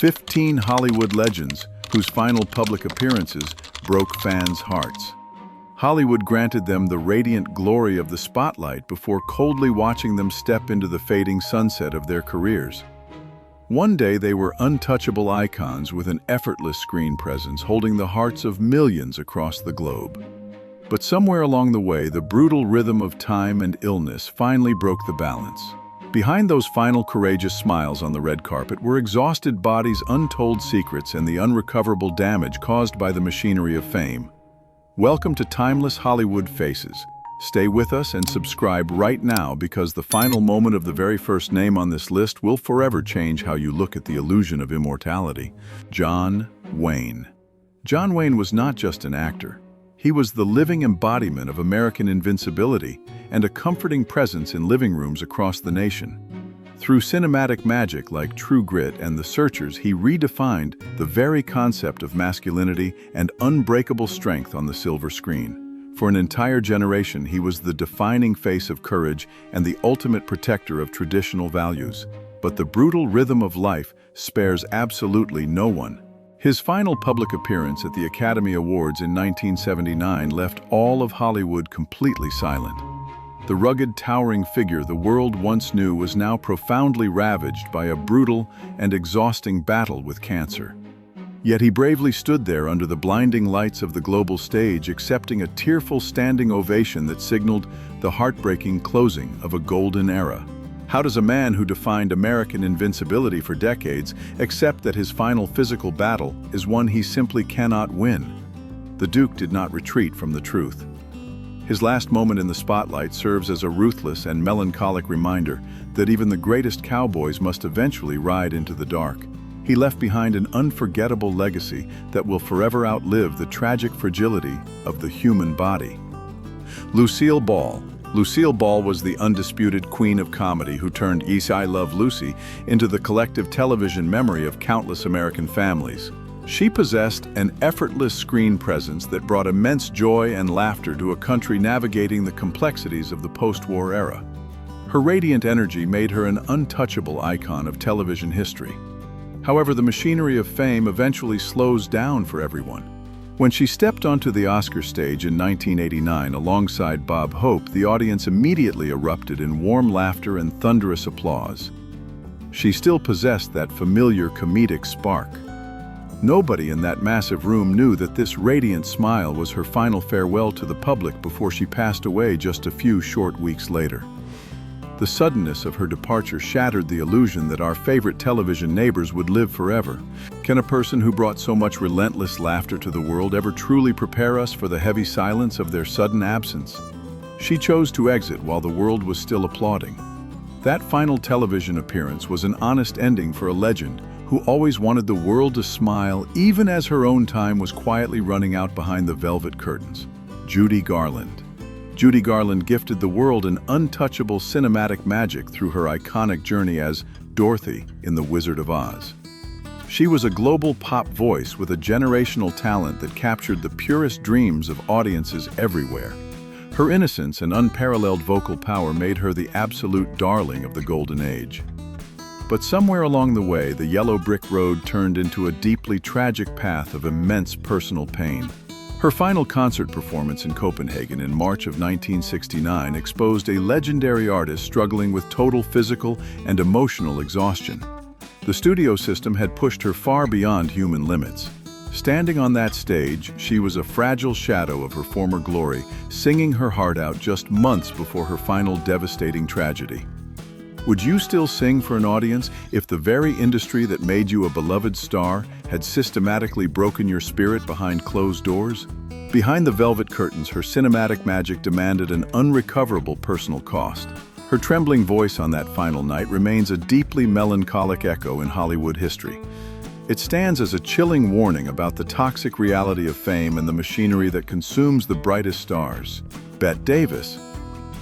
15 Hollywood legends whose final public appearances broke fans' hearts. Hollywood granted them the radiant glory of the spotlight before coldly watching them step into the fading sunset of their careers. One day they were untouchable icons with an effortless screen presence holding the hearts of millions across the globe. But somewhere along the way, the brutal rhythm of time and illness finally broke the balance. Behind those final courageous smiles on the red carpet were exhausted bodies, untold secrets, and the unrecoverable damage caused by the machinery of fame. Welcome to Timeless Hollywood Faces. Stay with us and subscribe right now because the final moment of the very first name on this list will forever change how you look at the illusion of immortality. John Wayne. John Wayne was not just an actor. He was the living embodiment of American invincibility and a comforting presence in living rooms across the nation. Through cinematic magic like True Grit and The Searchers, he redefined the very concept of masculinity and unbreakable strength on the silver screen. For an entire generation, he was the defining face of courage and the ultimate protector of traditional values. But the brutal rhythm of life spares absolutely no one. His final public appearance at the Academy Awards in 1979 left all of Hollywood completely silent. The rugged, towering figure the world once knew was now profoundly ravaged by a brutal and exhausting battle with cancer. Yet he bravely stood there under the blinding lights of the global stage, accepting a tearful standing ovation that signaled the heartbreaking closing of a golden era. How does a man who defined American invincibility for decades accept that his final physical battle is one he simply cannot win? The Duke did not retreat from the truth. His last moment in the spotlight serves as a ruthless and melancholic reminder that even the greatest cowboys must eventually ride into the dark. He left behind an unforgettable legacy that will forever outlive the tragic fragility of the human body. Lucille Ball. Lucille Ball was the undisputed queen of comedy who turned Yes, I Love Lucy into the collective television memory of countless American families. She possessed an effortless screen presence that brought immense joy and laughter to a country navigating the complexities of the post-war era. Her radiant energy made her an untouchable icon of television history. However, the machinery of fame eventually slows down for everyone. When she stepped onto the Oscar stage in 1989 alongside Bob Hope, the audience immediately erupted in warm laughter and thunderous applause. She still possessed that familiar comedic spark. Nobody in that massive room knew that this radiant smile was her final farewell to the public before she passed away just a few short weeks later. The suddenness of her departure shattered the illusion that our favorite television neighbors would live forever. Can a person who brought so much relentless laughter to the world ever truly prepare us for the heavy silence of their sudden absence? She chose to exit while the world was still applauding. That final television appearance was an honest ending for a legend who always wanted the world to smile even as her own time was quietly running out behind the velvet curtains. Judy Garland. Judy Garland gifted the world an untouchable cinematic magic through her iconic journey as Dorothy in The Wizard of Oz. She was a global pop voice with a generational talent that captured the purest dreams of audiences everywhere. Her innocence and unparalleled vocal power made her the absolute darling of the golden age. But somewhere along the way, the yellow brick road turned into a deeply tragic path of immense personal pain. Her final concert performance in Copenhagen in March of 1969 exposed a legendary artist struggling with total physical and emotional exhaustion. The studio system had pushed her far beyond human limits. Standing on that stage, she was a fragile shadow of her former glory, singing her heart out just months before her final devastating tragedy. Would you still sing for an audience if the very industry that made you a beloved star had systematically broken your spirit behind closed doors? Behind the velvet curtains, her cinematic magic demanded an unrecoverable personal cost. Her trembling voice on that final night remains a deeply melancholic echo in Hollywood history. It stands as a chilling warning about the toxic reality of fame and the machinery that consumes the brightest stars. Bette Davis.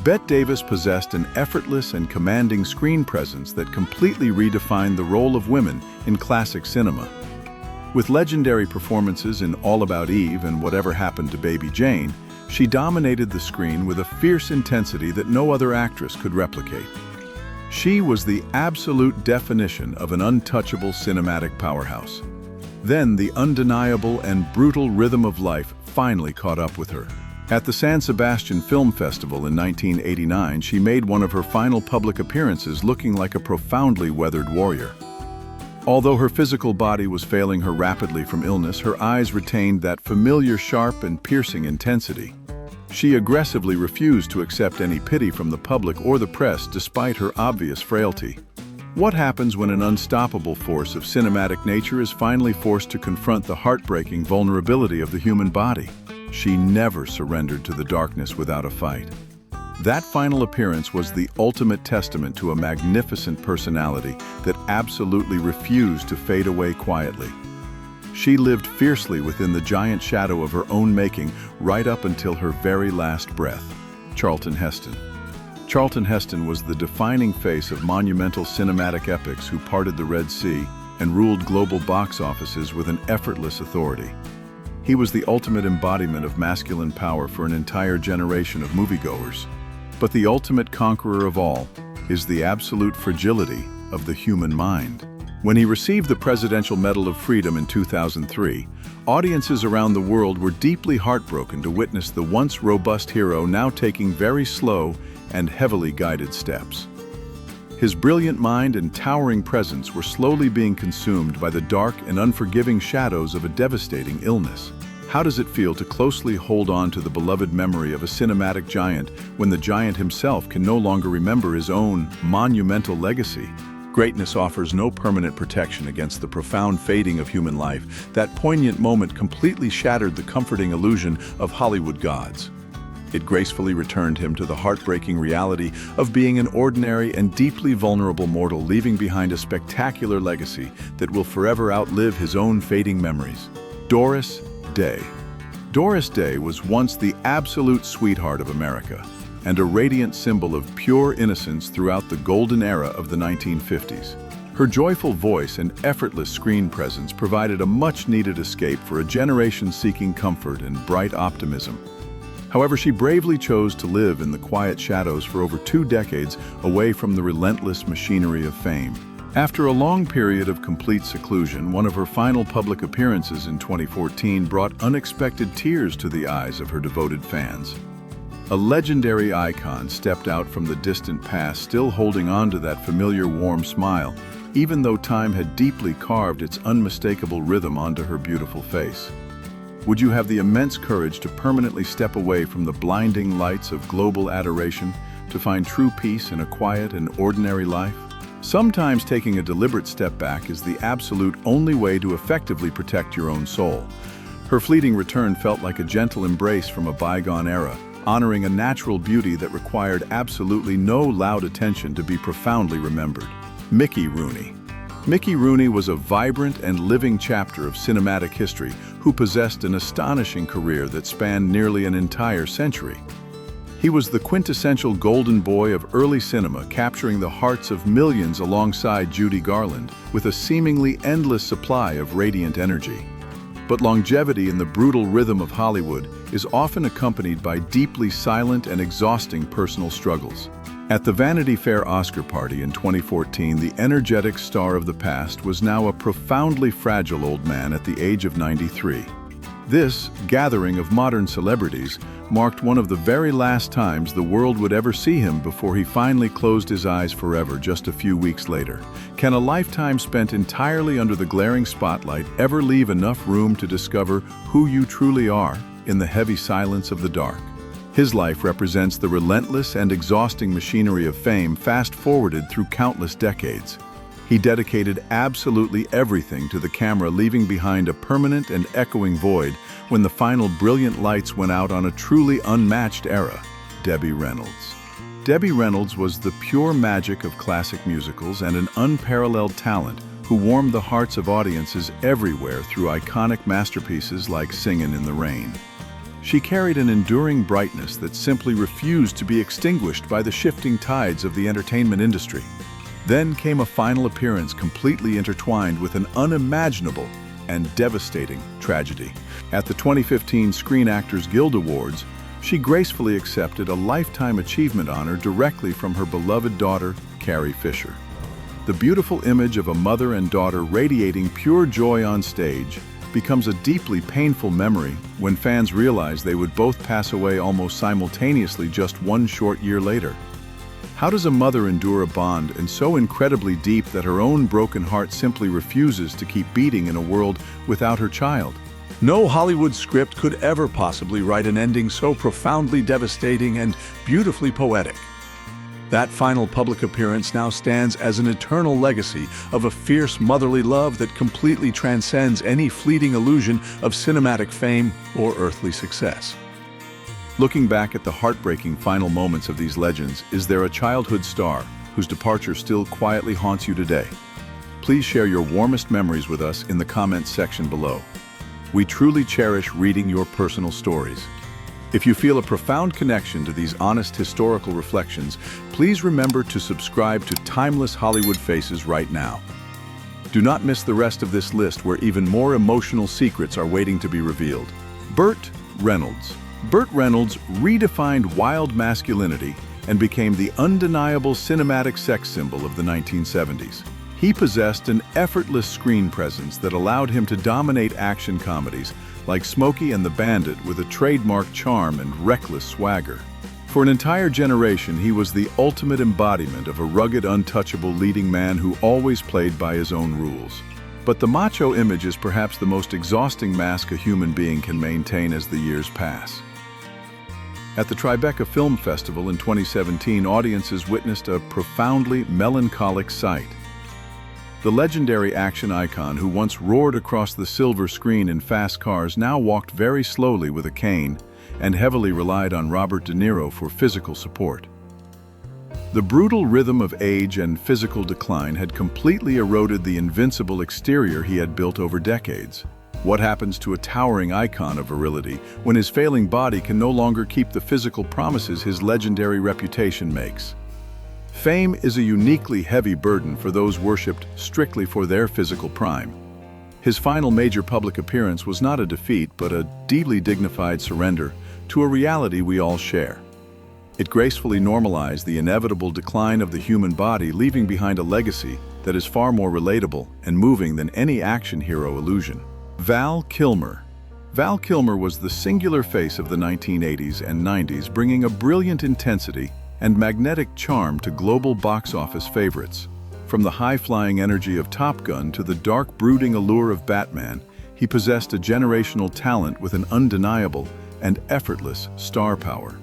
Bette Davis possessed an effortless and commanding screen presence that completely redefined the role of women in classic cinema. With legendary performances in All About Eve and Whatever Happened to Baby Jane, she dominated the screen with a fierce intensity that no other actress could replicate. She was the absolute definition of an untouchable cinematic powerhouse. Then the undeniable and brutal rhythm of life finally caught up with her. At the San Sebastian Film Festival in 1989, she made one of her final public appearances looking like a profoundly weathered warrior. Although her physical body was failing her rapidly from illness, her eyes retained that familiar sharp and piercing intensity. She aggressively refused to accept any pity from the public or the press despite her obvious frailty. What happens when an unstoppable force of cinematic nature is finally forced to confront the heartbreaking vulnerability of the human body? She never surrendered to the darkness without a fight. That final appearance was the ultimate testament to a magnificent personality that absolutely refused to fade away quietly. She lived fiercely within the giant shadow of her own making right up until her very last breath. Charlton Heston. Charlton Heston was the defining face of monumental cinematic epics who parted the Red Sea and ruled global box offices with an effortless authority. He was the ultimate embodiment of masculine power for an entire generation of moviegoers. But the ultimate conqueror of all is the absolute fragility of the human mind. When he received the Presidential Medal of Freedom in 2003, audiences around the world were deeply heartbroken to witness the once robust hero now taking very slow and heavily guided steps. His brilliant mind and towering presence were slowly being consumed by the dark and unforgiving shadows of a devastating illness. How does it feel to closely hold on to the beloved memory of a cinematic giant when the giant himself can no longer remember his own monumental legacy? Greatness offers no permanent protection against the profound fading of human life. That poignant moment completely shattered the comforting illusion of Hollywood gods. It gracefully returned him to the heartbreaking reality of being an ordinary and deeply vulnerable mortal, leaving behind a spectacular legacy that will forever outlive his own fading memories. Doris Day. Doris Day was once the absolute sweetheart of America and a radiant symbol of pure innocence throughout the golden era of the 1950s. Her joyful voice and effortless screen presence provided a much-needed escape for a generation seeking comfort and bright optimism. However, she bravely chose to live in the quiet shadows for over 2 decades away from the relentless machinery of fame. After a long period of complete seclusion, one of her final public appearances in 2014 brought unexpected tears to the eyes of her devoted fans. A legendary icon stepped out from the distant past, still holding on to that familiar warm smile, even though time had deeply carved its unmistakable rhythm onto her beautiful face. Would you have the immense courage to permanently step away from the blinding lights of global adoration to find true peace in a quiet and ordinary life? Sometimes taking a deliberate step back is the absolute only way to effectively protect your own soul. Her fleeting return felt like a gentle embrace from a bygone era, honoring a natural beauty that required absolutely no loud attention to be profoundly remembered. Mickey Rooney. Mickey Rooney was a vibrant and living chapter of cinematic history who possessed an astonishing career that spanned nearly an entire century. He was the quintessential golden boy of early cinema, capturing the hearts of millions alongside Judy Garland with a seemingly endless supply of radiant energy. But longevity in the brutal rhythm of Hollywood is often accompanied by deeply silent and exhausting personal struggles. At the Vanity Fair Oscar party in 2014, the energetic star of the past was now a profoundly fragile old man at the age of 93. This gathering of modern celebrities marked one of the very last times the world would ever see him before he finally closed his eyes forever just a few weeks later. Can a lifetime spent entirely under the glaring spotlight ever leave enough room to discover who you truly are in the heavy silence of the dark? His life represents the relentless and exhausting machinery of fame fast-forwarded through countless decades. He dedicated absolutely everything to the camera, leaving behind a permanent and echoing void when the final brilliant lights went out on a truly unmatched era. Debbie Reynolds. Debbie Reynolds was the pure magic of classic musicals and an unparalleled talent who warmed the hearts of audiences everywhere through iconic masterpieces like Singin' in the Rain. She carried an enduring brightness that simply refused to be extinguished by the shifting tides of the entertainment industry. Then came a final appearance completely intertwined with an unimaginable and devastating tragedy. At the 2015 Screen Actors Guild Awards, she gracefully accepted a Lifetime Achievement honor directly from her beloved daughter, Carrie Fisher. The beautiful image of a mother and daughter radiating pure joy on stage becomes a deeply painful memory when fans realize they would both pass away almost simultaneously just one short year later. How does a mother endure a bond and so incredibly deep that her own broken heart simply refuses to keep beating in a world without her child? No Hollywood script could ever possibly write an ending so profoundly devastating and beautifully poetic. That final public appearance now stands as an eternal legacy of a fierce motherly love that completely transcends any fleeting illusion of cinematic fame or earthly success. Looking back at the heartbreaking final moments of these legends, is there a childhood star whose departure still quietly haunts you today? Please share your warmest memories with us in the comments section below. We truly cherish reading your personal stories. If you feel a profound connection to these honest historical reflections, please remember to subscribe to Timeless Hollywood Faces right now. Do not miss the rest of this list where even more emotional secrets are waiting to be revealed. Burt Reynolds. Burt Reynolds redefined wild masculinity and became the undeniable cinematic sex symbol of the 1970s. He possessed an effortless screen presence that allowed him to dominate action comedies like Smokey and the Bandit with a trademark charm and reckless swagger. For an entire generation, he was the ultimate embodiment of a rugged, untouchable leading man who always played by his own rules. But the macho image is perhaps the most exhausting mask a human being can maintain as the years pass. At the Tribeca Film Festival in 2017, audiences witnessed a profoundly melancholic sight. The legendary action icon who once roared across the silver screen in fast cars now walked very slowly with a cane and heavily relied on Robert De Niro for physical support. The brutal rhythm of age and physical decline had completely eroded the invincible exterior he had built over decades. What happens to a towering icon of virility when his failing body can no longer keep the physical promises his legendary reputation makes? Fame is a uniquely heavy burden for those worshipped strictly for their physical prime. His final major public appearance was not a defeat, but a deeply dignified surrender to a reality we all share. It gracefully normalized the inevitable decline of the human body, leaving behind a legacy that is far more relatable and moving than any action hero illusion. Val Kilmer. Val Kilmer was the singular face of the 1980s and 90s, bringing a brilliant intensity and magnetic charm to global box office favorites. From the high-flying energy of Top Gun to the dark, brooding allure of Batman, he possessed a generational talent with an undeniable and effortless star power.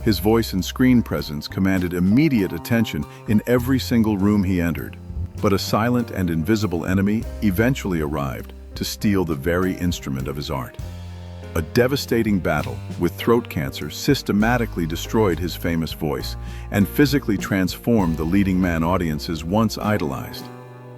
His voice and screen presence commanded immediate attention in every single room he entered. But a silent and invisible enemy eventually arrived to steal the very instrument of his art. A devastating battle with throat cancer systematically destroyed his famous voice and physically transformed the leading man audiences once idolized.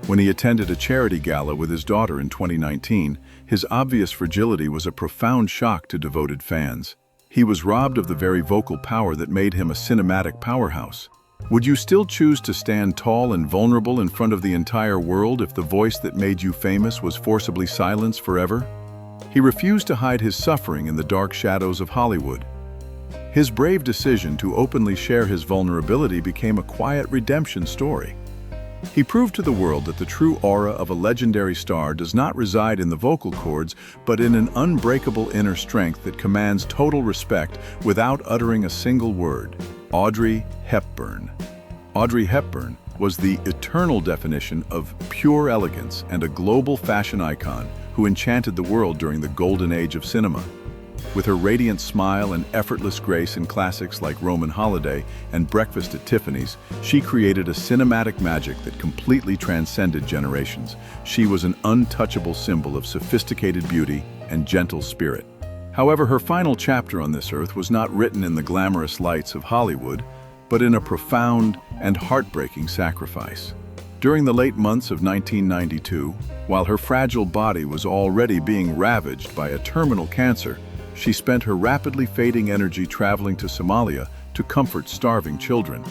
When he attended a charity gala with his daughter in 2019, his obvious fragility was a profound shock to devoted fans. He was robbed of the very vocal power that made him a cinematic powerhouse. Would you still choose to stand tall and vulnerable in front of the entire world if the voice that made you famous was forcibly silenced forever? He refused to hide his suffering in the dark shadows of Hollywood. His brave decision to openly share his vulnerability became a quiet redemption story. He proved to the world that the true aura of a legendary star does not reside in the vocal cords, but in an unbreakable inner strength that commands total respect without uttering a single word. Audrey Hepburn. Audrey Hepburn was the eternal definition of pure elegance and a global fashion icon who enchanted the world during the golden age of cinema. With her radiant smile and effortless grace in classics like Roman Holiday and Breakfast at Tiffany's, she created a cinematic magic that completely transcended generations. She was an untouchable symbol of sophisticated beauty and gentle spirit. However, her final chapter on this earth was not written in the glamorous lights of Hollywood, but in a profound and heartbreaking sacrifice. During the late months of 1992, while her fragile body was already being ravaged by a terminal cancer, she spent her rapidly fading energy traveling to Somalia to comfort starving children.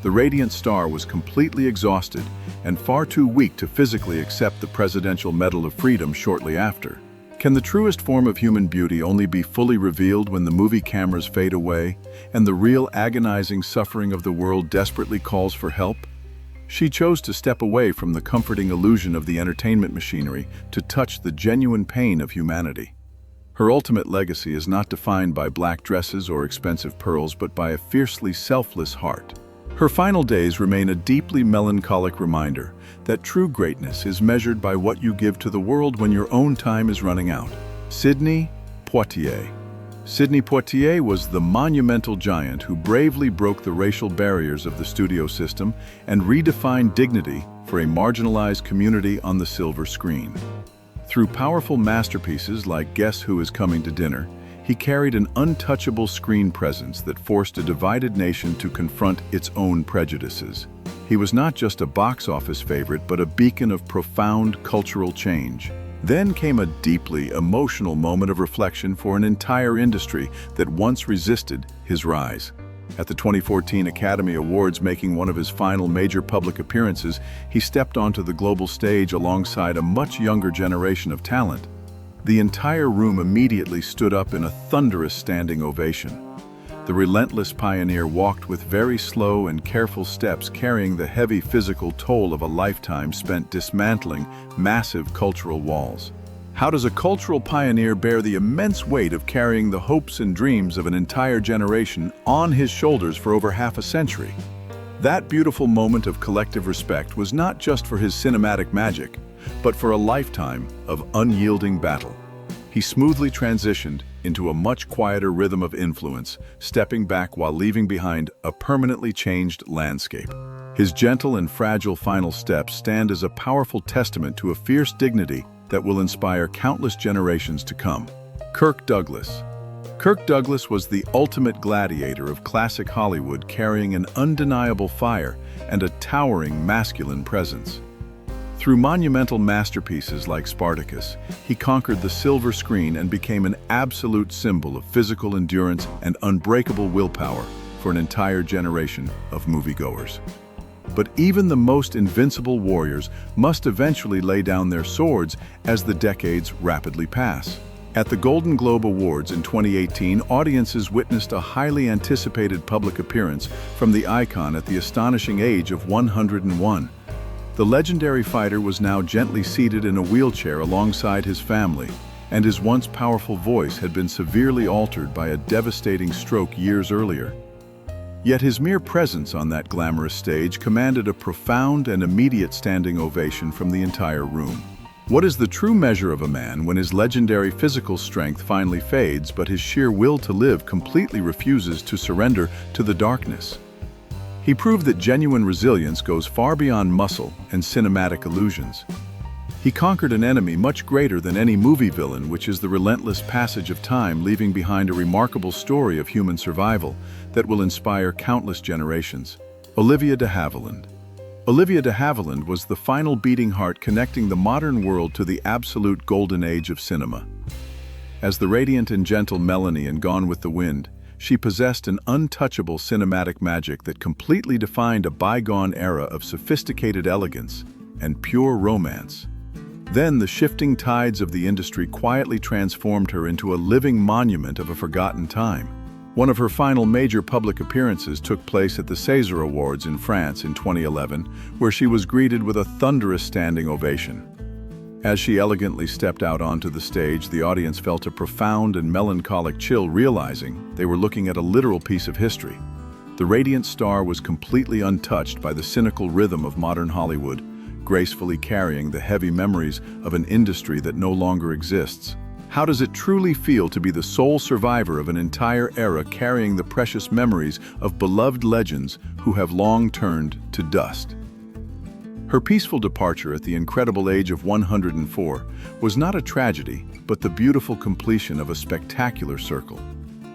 The radiant star was completely exhausted and far too weak to physically accept the Presidential Medal of Freedom shortly after. Can the truest form of human beauty only be fully revealed when the movie cameras fade away and the real agonizing suffering of the world desperately calls for help? She chose to step away from the comforting illusion of the entertainment machinery to touch the genuine pain of humanity. Her ultimate legacy is not defined by black dresses or expensive pearls, but by a fiercely selfless heart. Her final days remain a deeply melancholic reminder that true greatness is measured by what you give to the world when your own time is running out. Sidney Poitier. Sidney Poitier was the monumental giant who bravely broke the racial barriers of the studio system and redefined dignity for a marginalized community on the silver screen. Through powerful masterpieces like Guess Who Is Coming to Dinner, he carried an untouchable screen presence that forced a divided nation to confront its own prejudices. He was not just a box office favorite, but a beacon of profound cultural change. Then came a deeply emotional moment of reflection for an entire industry that once resisted his rise. At the 2014 Academy Awards, making one of his final major public appearances, he stepped onto the global stage alongside a much younger generation of talent. The entire room immediately stood up in a thunderous standing ovation. The relentless pioneer walked with very slow and careful steps, carrying the heavy physical toll of a lifetime spent dismantling massive cultural walls. How does a cultural pioneer bear the immense weight of carrying the hopes and dreams of an entire generation on his shoulders for over half a century? That beautiful moment of collective respect was not just for his cinematic magic, but for a lifetime of unyielding battle. He smoothly transitioned into a much quieter rhythm of influence, stepping back while leaving behind a permanently changed landscape. His gentle and fragile final steps stand as a powerful testament to a fierce dignity that will inspire countless generations to come. Kirk Douglas. Kirk Douglas was the ultimate gladiator of classic Hollywood, carrying an undeniable fire and a towering masculine presence. Through monumental masterpieces like Spartacus, he conquered the silver screen and became an absolute symbol of physical endurance and unbreakable willpower for an entire generation of moviegoers. But even the most invincible warriors must eventually lay down their swords as the decades rapidly pass. At the Golden Globe Awards in 2018, audiences witnessed a highly anticipated public appearance from the icon at the astonishing age of 101. The legendary fighter was now gently seated in a wheelchair alongside his family, and his once powerful voice had been severely altered by a devastating stroke years earlier. Yet his mere presence on that glamorous stage commanded a profound and immediate standing ovation from the entire room. What is the true measure of a man when his legendary physical strength finally fades, but his sheer will to live completely refuses to surrender to the darkness? He proved that genuine resilience goes far beyond muscle and cinematic illusions. He conquered an enemy much greater than any movie villain, which is the relentless passage of time, leaving behind a remarkable story of human survival that will inspire countless generations. Olivia de Havilland. Olivia de Havilland was the final beating heart connecting the modern world to the absolute golden age of cinema. As the radiant and gentle Melanie in Gone with the Wind, she possessed an untouchable cinematic magic that completely defined a bygone era of sophisticated elegance and pure romance. Then the shifting tides of the industry quietly transformed her into a living monument of a forgotten time. One of her final major public appearances took place at the César Awards in France in 2011, where she was greeted with a thunderous standing ovation. As she elegantly stepped out onto the stage, the audience felt a profound and melancholic chill, realizing they were looking at a literal piece of history. The radiant star was completely untouched by the cynical rhythm of modern Hollywood, gracefully carrying the heavy memories of an industry that no longer exists. How does it truly feel to be the sole survivor of an entire era, carrying the precious memories of beloved legends who have long turned to dust? Her peaceful departure at the incredible age of 104 was not a tragedy, but the beautiful completion of a spectacular circle.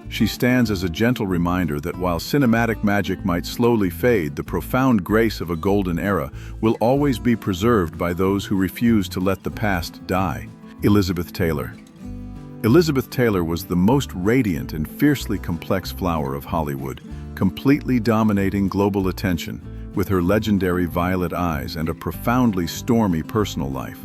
She stands as a gentle reminder that while cinematic magic might slowly fade, the profound grace of a golden era will always be preserved by those who refuse to let the past die. Elizabeth Taylor. Elizabeth Taylor was the most radiant and fiercely complex flower of Hollywood, completely dominating global attention with her legendary violet eyes and a profoundly stormy personal life.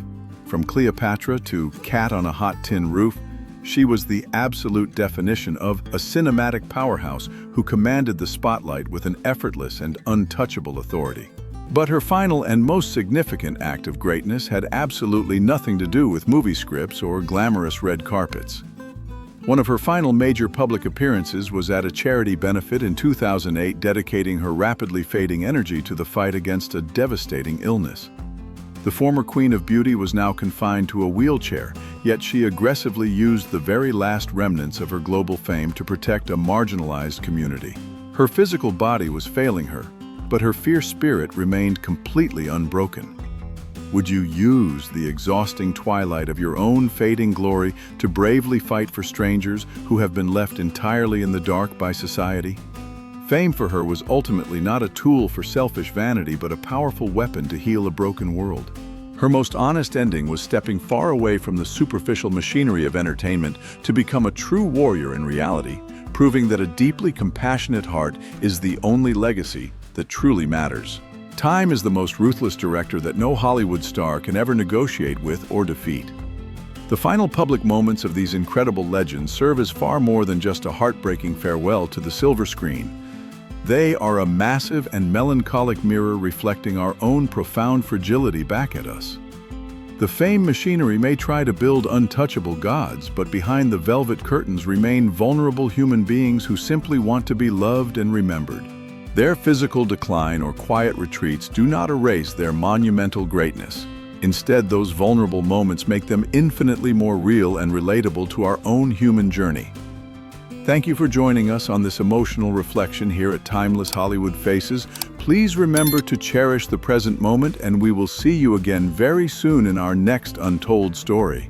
From Cleopatra to Cat on a Hot Tin Roof, she was the absolute definition of a cinematic powerhouse who commanded the spotlight with an effortless and untouchable authority. But her final and most significant act of greatness had absolutely nothing to do with movie scripts or glamorous red carpets. One of her final major public appearances was at a charity benefit in 2008, dedicating her rapidly fading energy to the fight against a devastating illness. The former Queen of Beauty was now confined to a wheelchair, yet she aggressively used the very last remnants of her global fame to protect a marginalized community. Her physical body was failing her, but her fierce spirit remained completely unbroken. Would you use the exhausting twilight of your own fading glory to bravely fight for strangers who have been left entirely in the dark by society? Fame for her was ultimately not a tool for selfish vanity, but a powerful weapon to heal a broken world. Her most honest ending was stepping far away from the superficial machinery of entertainment to become a true warrior in reality, proving that a deeply compassionate heart is the only legacy that truly matters. Time is the most ruthless director that no Hollywood star can ever negotiate with or defeat. The final public moments of these incredible legends serve as far more than just a heartbreaking farewell to the silver screen. They are a massive and melancholic mirror reflecting our own profound fragility back at us. The fame machinery may try to build untouchable gods, but behind the velvet curtains remain vulnerable human beings who simply want to be loved and remembered. Their physical decline or quiet retreats do not erase their monumental greatness. Instead, those vulnerable moments make them infinitely more real and relatable to our own human journey. Thank you for joining us on this emotional reflection here at Timeless Hollywood Faces. Please remember to cherish the present moment, and we will see you again very soon in our next untold story.